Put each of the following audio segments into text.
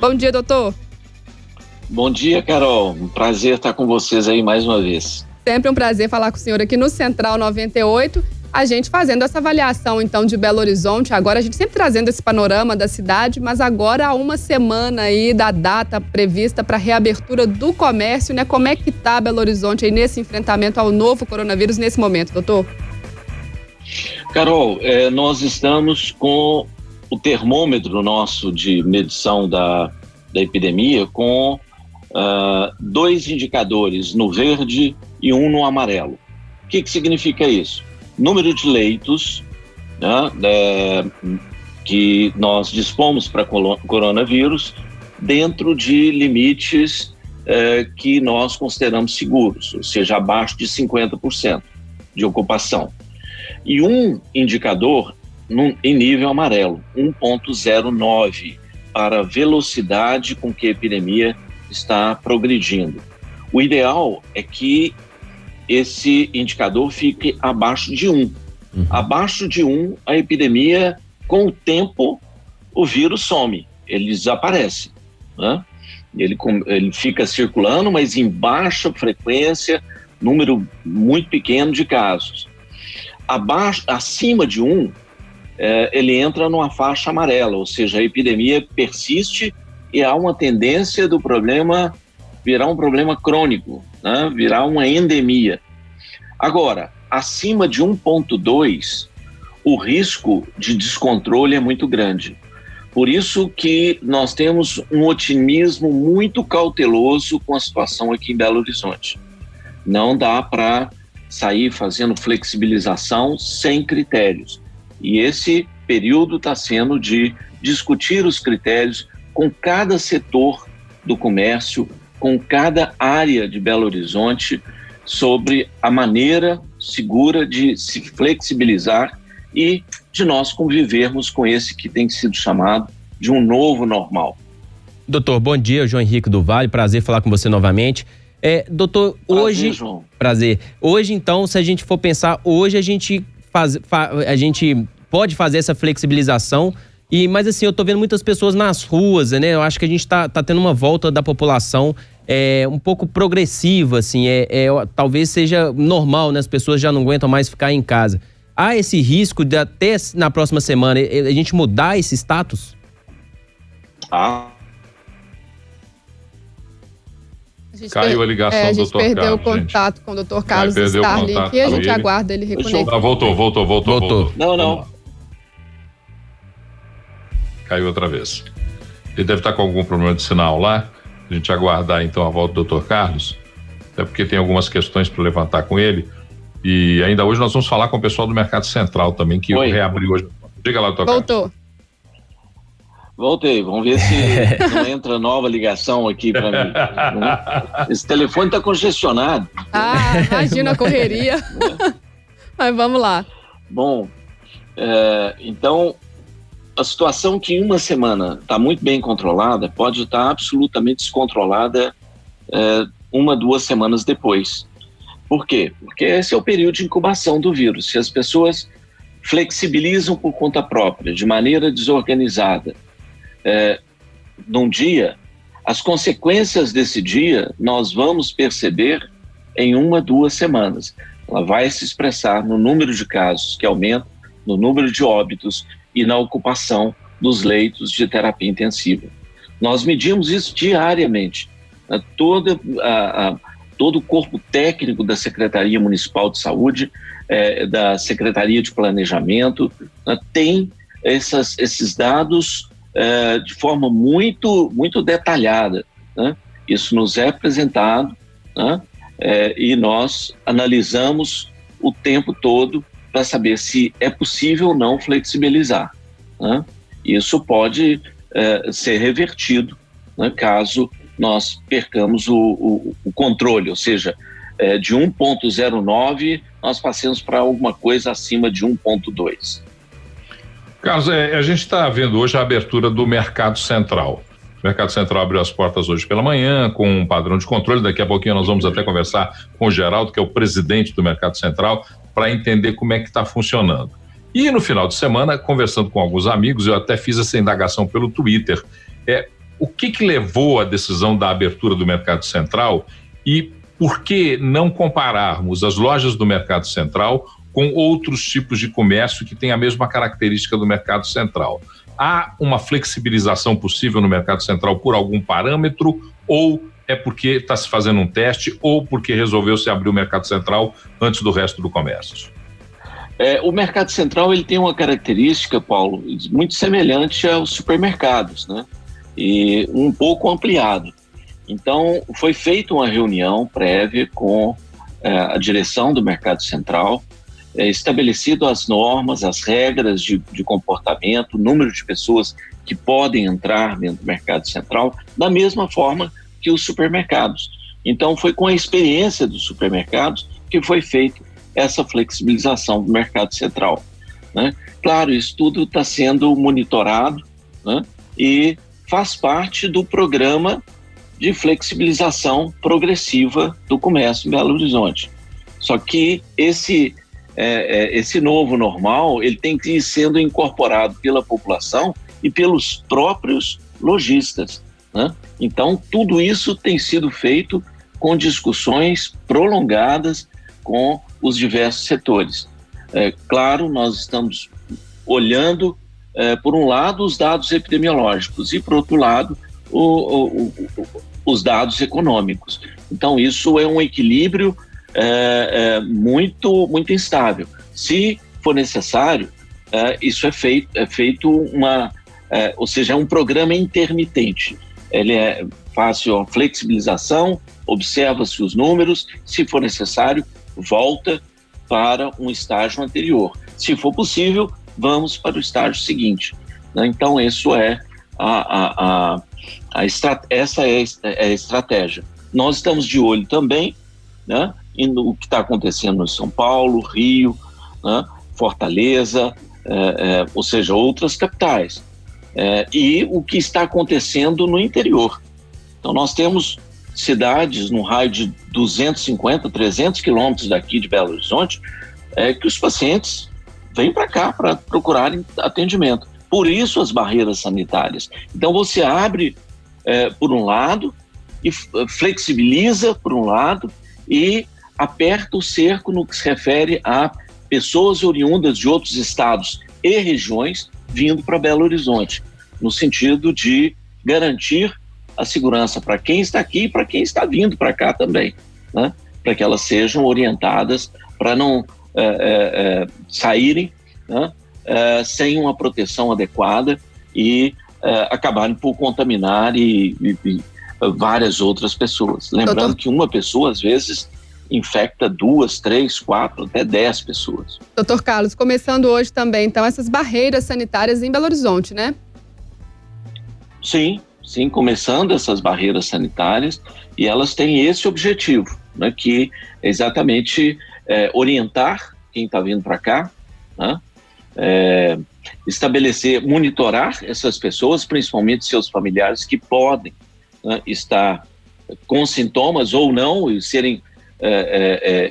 Bom dia, doutor. Bom dia, Carol. Um prazer estar com vocês aí mais uma vez. Sempre um prazer falar com o senhor aqui no Central 98. A gente fazendo essa avaliação, então, de Belo Horizonte. Agora, a gente sempre trazendo esse panorama da cidade, mas agora há uma semana aí da data prevista para a reabertura do comércio, né? Como é que está Belo Horizonte aí nesse enfrentamento ao novo coronavírus nesse momento, doutor? Carol, nós estamos com o termômetro nosso de medição da epidemia com 2 indicadores no verde e 1 no amarelo. O que significa isso? Número de leitos, né, que nós dispomos para coronavírus dentro de limites que nós consideramos seguros, ou seja, abaixo de 50% de ocupação. E um indicador em nível amarelo, 1,09, para a velocidade com que a epidemia está progredindo. O ideal é que esse indicador fique abaixo de 1. Abaixo de 1, a epidemia, com o tempo, o vírus some, ele desaparece, né? Ele fica circulando, mas em baixa frequência, número muito pequeno de casos. Acima de 1, ele entra numa faixa amarela, ou seja, a epidemia persiste e há uma tendência do problema virar um problema crônico, né? Virar uma endemia. Agora, acima de 1,2, o risco de descontrole é muito grande. Por isso que nós temos um otimismo muito cauteloso com a situação aqui em Belo Horizonte. Não dá para sair fazendo flexibilização sem critérios. E esse período está sendo de discutir os critérios com cada setor do comércio, com cada área de Belo Horizonte, sobre a maneira segura de se flexibilizar e de nós convivermos com esse que tem sido chamado de um novo normal. Doutor, bom dia, João Henrique do Vale, prazer falar com você novamente. Doutor, hoje... João. Prazer. Hoje, então, se a gente for pensar, hoje a gente pode fazer essa flexibilização, mas assim, eu tô vendo muitas pessoas nas ruas, né? Eu acho que a gente tá tendo uma volta da população um pouco progressiva, assim, talvez seja normal, né? As pessoas já não aguentam mais ficar em casa. Há esse risco de até na próxima semana a gente mudar esse status? Caiu a ligação do Dr. Carlos. A gente perdeu o contato com o Dr. Carlos Starling e a gente aguarda ele reconectar. Voltou. Não. Caiu outra vez. Ele deve estar com algum problema de sinal lá. A gente aguardar então a volta do Dr. Carlos, até porque tem algumas questões para levantar com ele. E ainda hoje nós vamos falar com o pessoal do Mercado Central também, que reabriu hoje. Diga lá, Dr. Voltou. Carlos. Voltei, vamos ver se não entra nova ligação aqui para mim. Esse telefone está congestionado. Imagina a correria. Mas vamos lá. Bom, então, a situação que em uma semana está muito bem controlada pode estar absolutamente descontrolada 1-2 semanas depois. Por quê? Porque esse é o período de incubação do vírus. Se as pessoas flexibilizam por conta própria, de maneira desorganizada, num dia, as consequências desse dia nós vamos perceber em 1-2 semanas. Ela vai se expressar no número de casos que aumenta, no número de óbitos e na ocupação dos leitos de terapia intensiva. Nós medimos isso diariamente. Todo o corpo técnico da Secretaria Municipal de Saúde, da Secretaria de Planejamento, tem esses dados de forma muito, muito detalhada, né? Isso nos é apresentado, né? E nós analisamos o tempo todo para saber se é possível ou não flexibilizar, né? Isso pode ser revertido, né, caso nós percamos o controle, ou seja, de 1,09 nós passemos para alguma coisa acima de 1,2. Carlos, a gente está vendo hoje a abertura do Mercado Central. O Mercado Central abriu as portas hoje pela manhã com um padrão de controle. Daqui a pouquinho nós vamos até conversar com o Geraldo, que é o presidente do Mercado Central, para entender como é que está funcionando. E no final de semana, conversando com alguns amigos, eu até fiz essa indagação pelo Twitter. o que levou à decisão da abertura do Mercado Central e por que não compararmos as lojas do Mercado Central com outros tipos de comércio que têm a mesma característica do Mercado Central? Há uma flexibilização possível no Mercado Central por algum parâmetro, ou é porque está se fazendo um teste, ou porque resolveu-se abrir o Mercado Central antes do resto do comércio? O Mercado Central ele tem uma característica, Paulo, muito semelhante aos supermercados, né? E um pouco ampliado. Então, foi feita uma reunião prévia com a direção do Mercado Central, estabelecido as normas, as regras de comportamento, o número de pessoas que podem entrar dentro do Mercado Central, da mesma forma que os supermercados. Então, foi com a experiência dos supermercados que foi feita essa flexibilização do Mercado Central, né? Claro, isso tudo está sendo monitorado, né? E faz parte do programa de flexibilização progressiva do comércio em Belo Horizonte. Só que esse novo normal, ele tem que ir sendo incorporado pela população e pelos próprios lojistas, né? Então, tudo isso tem sido feito com discussões prolongadas com os diversos setores. Claro, nós estamos olhando, por um lado, os dados epidemiológicos e, por outro lado, os dados econômicos. Então, isso é um equilíbrio muito instável. Se for necessário, isso é feito ou seja, é um programa intermitente. Ele faz a flexibilização, observa-se os números, se for necessário, volta para um estágio anterior. Se for possível, vamos para o estágio seguinte, né? Então, isso essa é a estratégia. Nós estamos de olho também, né, no que está acontecendo em São Paulo, Rio, né, Fortaleza, ou seja, outras capitais, e o que está acontecendo no interior. Então, nós temos cidades no raio de 250, 300 quilômetros daqui de Belo Horizonte, que os pacientes vêm para cá para procurarem atendimento. Por isso as barreiras sanitárias. Então você abre por um lado e flexibiliza por um lado e aperta o cerco no que se refere a pessoas oriundas de outros estados e regiões vindo para Belo Horizonte, no sentido de garantir a segurança para quem está aqui e para quem está vindo para cá também, né? Para que elas sejam orientadas para não saírem, né, sem uma proteção adequada e acabarem por contaminar e várias outras pessoas. Lembrando que uma pessoa, às vezes, infecta 2, 3, 4, até 10 pessoas. Doutor Carlos, começando hoje também, então, essas barreiras sanitárias em Belo Horizonte, né? Sim, começando essas barreiras sanitárias, e elas têm esse objetivo, né, que é exatamente orientar quem está vindo para cá, né, estabelecer, monitorar essas pessoas, principalmente seus familiares que podem, né, estar com sintomas ou não e serem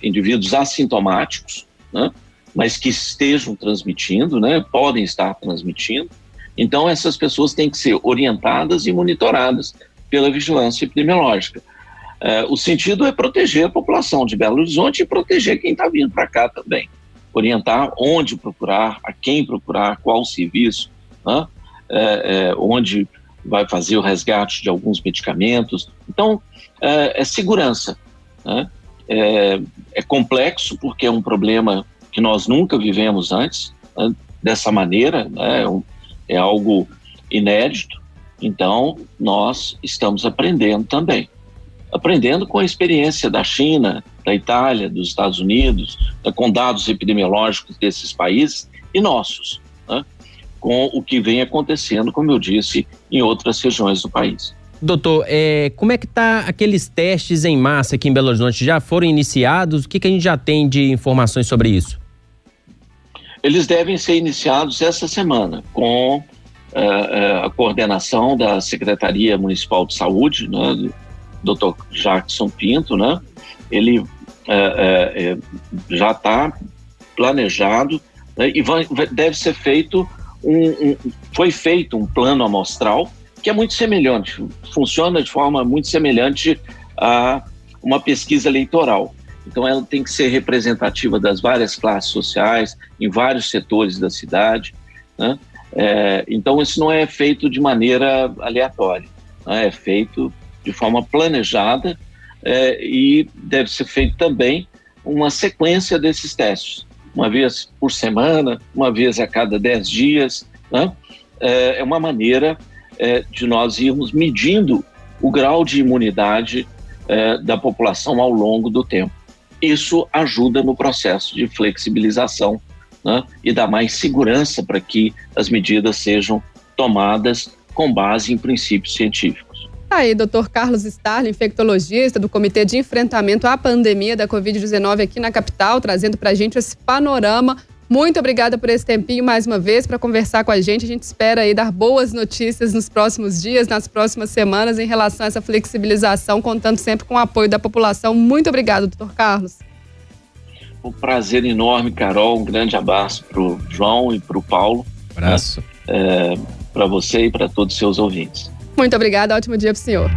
indivíduos assintomáticos, né, mas que estejam transmitindo, né, podem estar transmitindo. Então, essas pessoas têm que ser orientadas e monitoradas pela vigilância epidemiológica. O sentido é proteger a população de Belo Horizonte e proteger quem está vindo para cá também. Orientar onde procurar, a quem procurar, qual serviço, né? Onde vai fazer o resgate de alguns medicamentos. Então, é segurança, né? É complexo porque é um problema que nós nunca vivemos antes, né? Dessa maneira, né? É algo inédito, então nós estamos aprendendo também. Aprendendo com a experiência da China, da Itália, dos Estados Unidos, com dados epidemiológicos desses países e nossos, né, com o que vem acontecendo, como eu disse, em outras regiões do país. Doutor, como é que tá aqueles testes em massa aqui em Belo Horizonte? Já foram iniciados? O que a gente já tem de informações sobre isso? Eles devem ser iniciados essa semana, com a coordenação da Secretaria Municipal de Saúde, né, do Dr. Jackson Pinto, né? Ele já está planejado, né, e deve ser feito foi feito um plano amostral que é muito semelhante, funciona de forma muito semelhante a uma pesquisa eleitoral. Então, ela tem que ser representativa das várias classes sociais, em vários setores da cidade, né? Então, isso não é feito de maneira aleatória, né? É feito de forma planejada e deve ser feito também uma sequência desses testes, uma vez por semana, uma vez a cada 10 dias, né? É uma maneira de nós irmos medindo o grau de imunidade da população ao longo do tempo. Isso ajuda no processo de flexibilização, né? E dá mais segurança para que as medidas sejam tomadas com base em princípios científicos. Aí, Dr. Carlos Starling, infectologista do Comitê de Enfrentamento à Pandemia da Covid-19 aqui na capital, trazendo para a gente esse panorama. Muito obrigada por esse tempinho mais uma vez para conversar com a gente. A gente espera aí dar boas notícias nos próximos dias, nas próximas semanas, em relação a essa flexibilização, contando sempre com o apoio da população. Muito obrigada, doutor Carlos. Um prazer enorme, Carol. Um grande abraço para o João e para o Paulo. Abraço. Para você e para todos os seus ouvintes. Muito obrigada. Ótimo dia para o senhor.